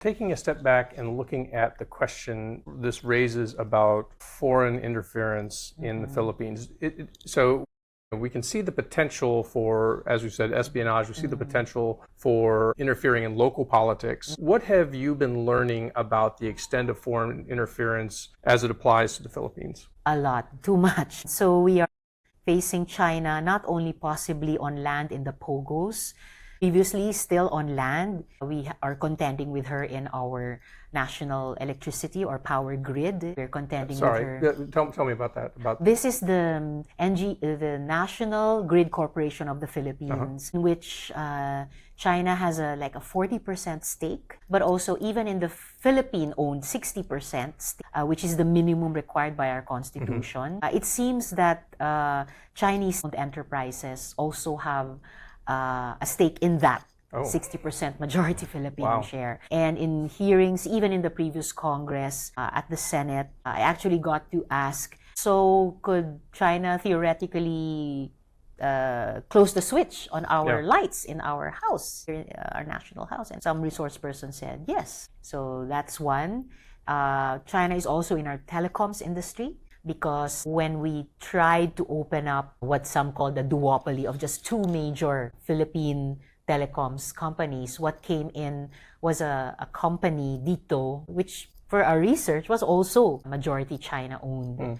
Taking a step back and looking at the question this raises about foreign interference in the Philippines. So we can see the potential for, as we said, espionage. We see the potential for interfering in local politics. What have you been learning about the extent of foreign interference as it applies to the Philippines? A lot, too much. So we are facing China not only possibly on land in the Pogos, previously still on land. We are contending with her in our national electricity or power grid. We're contending with her. Tell me about that. This is the the National Grid Corporation of the Philippines, in which China has a 40% stake, but also even in the Philippine-owned 60%, which is the minimum required by our constitution. It seems that Chinese-owned enterprises also have a stake in that 60% majority Filipino share. And in hearings, even in the previous Congress, at the Senate, I actually got to ask, so could China theoretically close the switch on our lights in our house, our national house? And some resource person said yes. So that's one. China is also in our telecoms industry, because when we tried to open up what some call the duopoly of just two major Philippine telecoms companies, what came in was a company, Dito, which for our research was also majority China-owned.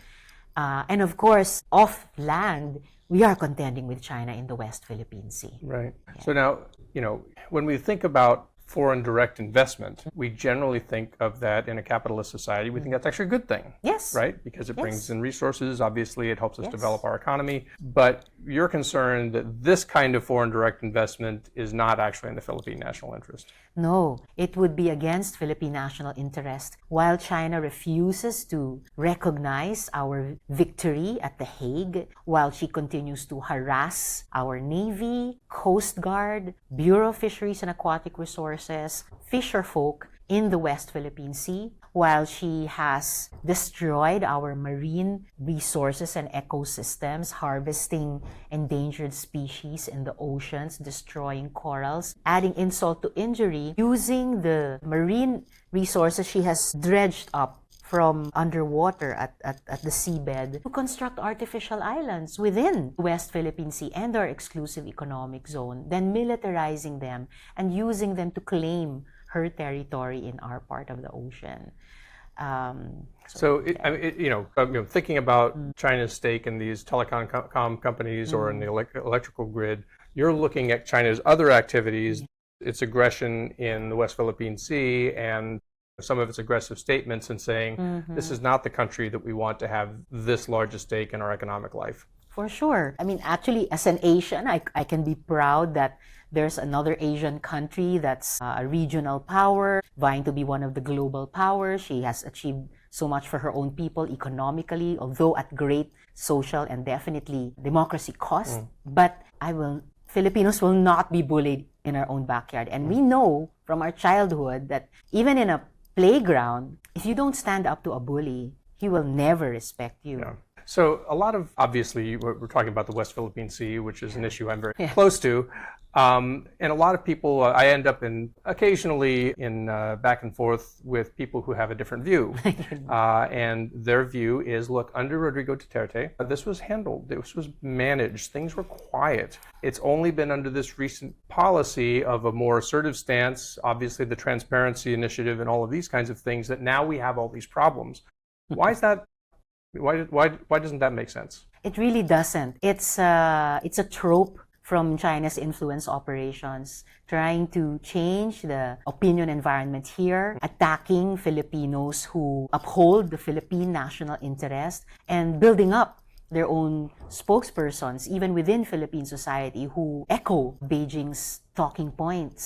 And of course, off land, we are contending with China in the West Philippine Sea. Right. Yeah. So now, when we think about foreign direct investment, we generally think of that in a capitalist society. We think that's actually a good thing. Yes. Right? Because it brings in resources. Obviously, it helps us develop our economy. But you're concerned that this kind of foreign direct investment is not actually in the Philippine national interest. No, it would be against Philippine national interest. While China refuses to recognize our victory at The Hague, while she continues to harass our Navy, Coast Guard, Bureau of Fisheries and Aquatic Resources, fisherfolk in the West Philippine Sea, while she has destroyed our marine resources and ecosystems, harvesting endangered species in the oceans, destroying corals, adding insult to injury, using the marine resources she has dredged up from underwater at the seabed to construct artificial islands within the West Philippine Sea and our exclusive economic zone, then militarizing them and using them to claim her territory in our part of the ocean. Thinking about China's stake in these telecom companies or in the electrical grid, you're looking at China's other activities, its aggression in the West Philippine Sea, and some of its aggressive statements, and saying this is not the country that we want to have this large a stake in our economic life. For sure. I mean, actually, as an Asian, I can be proud that there's another Asian country that's a regional power, vying to be one of the global powers. She has achieved so much for her own people economically, although at great social and definitely democracy cost. But Filipinos will not be bullied in our own backyard. And we know from our childhood that even in a playground, if you don't stand up to a bully, he will never respect you. Yeah. So a lot of, obviously, we're talking about the West Philippine Sea, which is an issue I'm very close to. And a lot of people, I end up occasionally in back and forth with people who have a different view. And their view is, look, under Rodrigo Duterte, this was handled, this was managed, things were quiet. It's only been under this recent policy of a more assertive stance, obviously the Transparency Initiative and all of these kinds of things, that now we have all these problems. Why is that? Why doesn't that make sense? It really doesn't. It's a trope from China's influence operations, trying to change the opinion environment here, attacking Filipinos who uphold the Philippine national interest, and building up their own spokespersons, even within Philippine society, who echo Beijing's talking points.